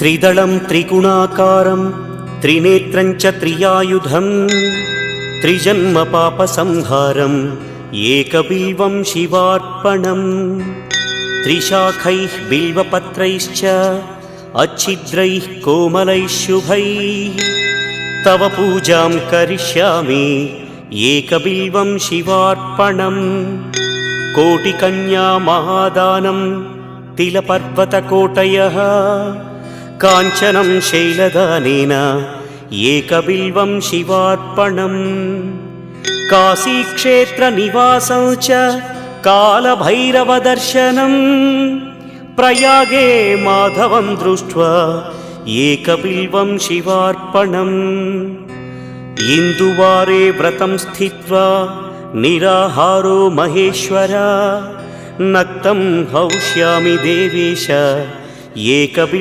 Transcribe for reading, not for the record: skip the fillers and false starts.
त्रिदलं त्रिगुणाकारं त्रिनेत्रं च त्रियायुधं त्रिजन्म पापसंहारम् एकबिल्वं शिवार्पणम् त्रिशाखैः बिल्वपत्रैश्च अच्छिद्रैः कोमलैः शुभैः तव पूजां करिष्यामि एकबिल्वं शिवार्पणम् कोटिकन्या महादानं तिलपर्वतकोटयः काञ्चनं शैलदानेन एकबिल्वं शिवार्पणम् काशीक्षेत्रनिवासं च कालभैरवदर्शनं प्रयागे माधवं दृष्ट्वा एकबिल्वं शिवार्पणम् इन्दुवारे व्रतं स्थित्वा निराहारो महेश्वर नक्तं हौष्यामि देवेश एकबिल्वं